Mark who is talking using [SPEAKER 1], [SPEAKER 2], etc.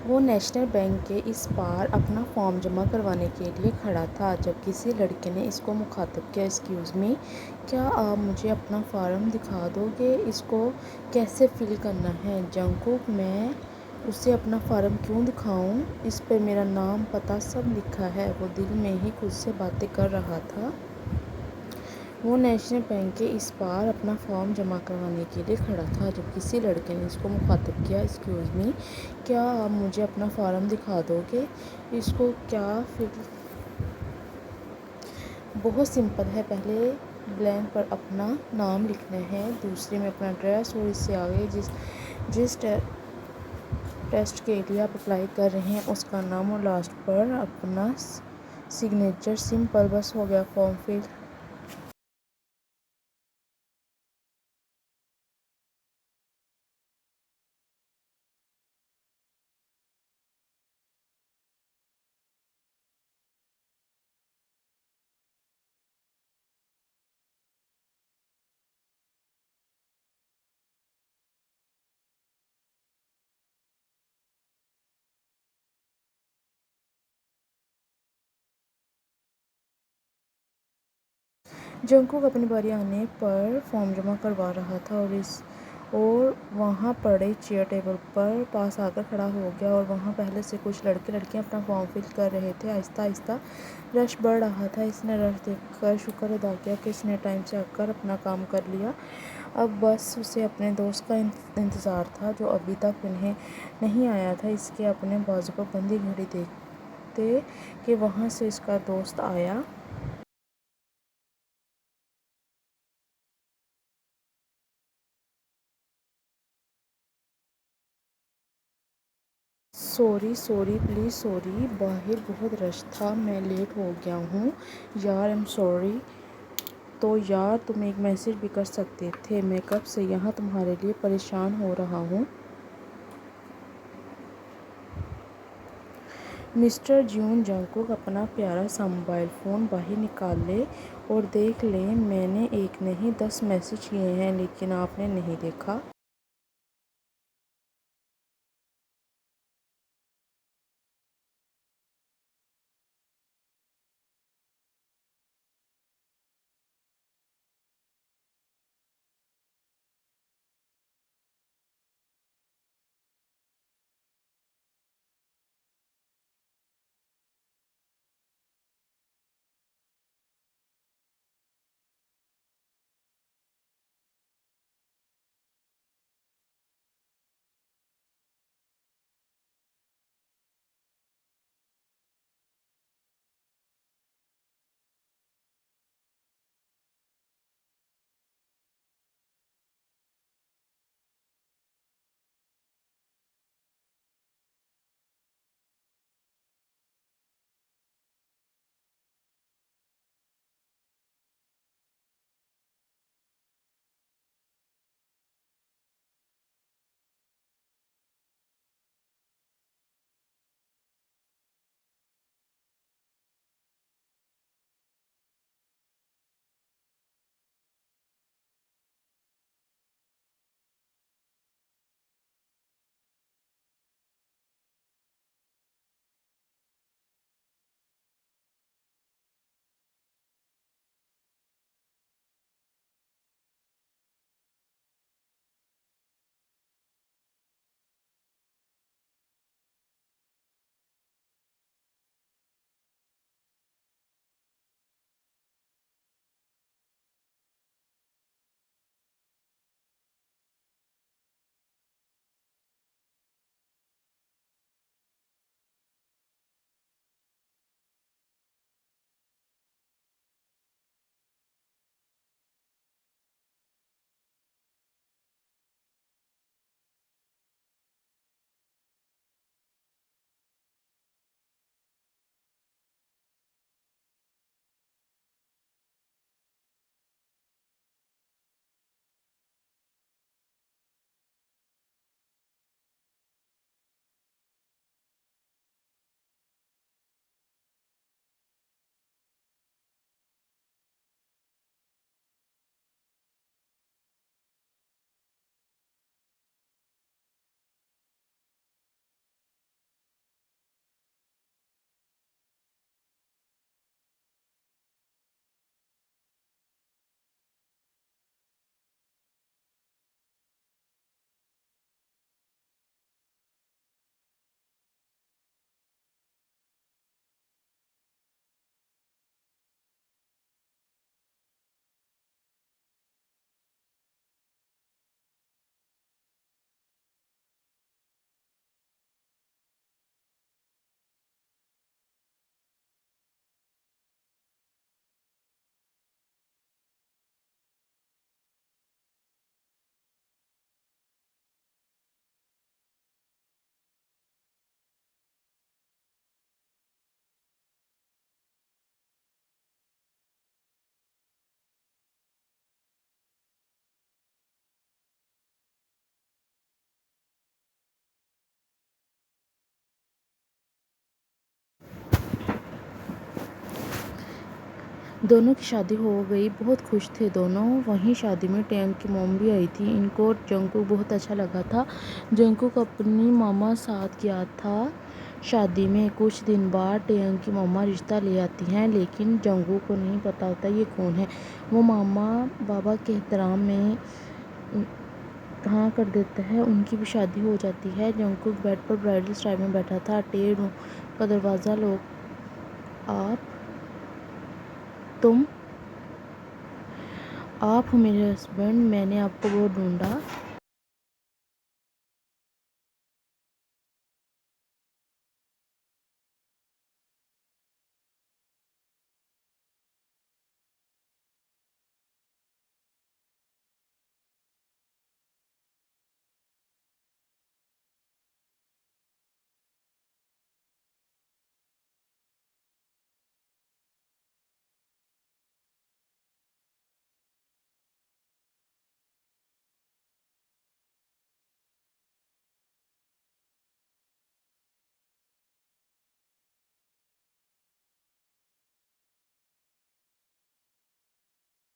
[SPEAKER 1] وہ national bank کے اس پار اپنا فارم جمع کروانے کے لیے کھڑا تھا جب کسی لڑکے نے اس کو مخاطب کیا، ایکسکیوز می، کیا آپ مجھے اپنا فارم دکھا دو گے؟ اس کو کیسے فل کرنا ہے؟ جنگکوک، میں اسے اپنا فارم کیوں دکھاؤں؟ اس پر میرا نام، پتہ سب لکھا ہے۔ وہ دل میں ہی خود سے باتیں کر رہا تھا۔ وہ نیشنل بینک کے اس پار اپنا فارم جمع کروانے کے لیے کھڑا تھا جب کسی لڑکے نے اس کو مخاطب کیا، ایکسکیوز می، کیا آپ مجھے اپنا فارم دکھا دو گے؟ اس کو کیا فل بہت سمپل ہے، پہلے بلینک پر اپنا نام لکھنا ہے، دوسرے میں اپنا ایڈریس اور اس سے آگے جس ٹیسٹ کے لیے آپ اپلائی کر رہے ہیں اس کا نام، اور لاسٹ پر اپنا سگنیچر۔ سمپل، بس ہو گیا فارم فل۔ جنگکوک اپنی باری آنے پر فارم جمع کروا رہا تھا اور وہاں پڑے چیئر ٹیبل پر پاس آ کر کھڑا ہو گیا، اور وہاں پہلے سے کچھ لڑکے لڑکیاں اپنا فارم فل کر رہے تھے۔ آہستہ آہستہ رش بڑھ رہا تھا۔ اس نے رش دیکھ کر شکر ادا کیا کہ اس نے ٹائم سے آ کر اپنا کام کر لیا۔ اب بس اسے اپنے دوست کا انتظار تھا جو ابھی تک نہیں آیا تھا۔ اس کے اپنے بازو پر بندھی گھڑی دیکھتے کہ وہاں سے اس کا دوست آیا۔ سوری پلیز سوری، باہر بہت رش تھا، میں لیٹ ہو گیا ہوں یار، آئی ایم سوری۔ تو یار تم ایک میسج بھی کر سکتے تھے، میں کب سے یہاں تمہارے لیے پریشان ہو رہا ہوں۔ مسٹر جیون، جنگکوک اپنا پیارا سا موبائل فون باہر نکال لے اور دیکھ لے، میں نے ایک نہیں 10 میسج کیے ہیں لیکن آپ نے نہیں دیکھا۔ دونوں کی شادی ہو گئی، بہت خوش تھے دونوں۔ وہیں شادی میں ٹینگ کی موم بھی آئی تھی۔ ان کو جنگکوک بہت اچھا لگا تھا۔ جنگکوک اپنی ماما ساتھ گیا تھا شادی میں۔ کچھ دن بعد ٹینگ کی ماما رشتہ لے آتی ہیں، لیکن جنگکوک کو نہیں پتا ہوتا یہ کون ہے۔ وہ ماما بابا کے احترام میں ہاں کر دیتا ہے۔ ان کی بھی شادی ہو جاتی ہے۔ جنگکوک بیڈ پر برائڈل سٹائل میں بیٹھا تھا۔ ٹے روم کا دروازہ لوک آپ ہو میرے ہسبینڈ، میں نے آپ کو بہت ڈھونڈا۔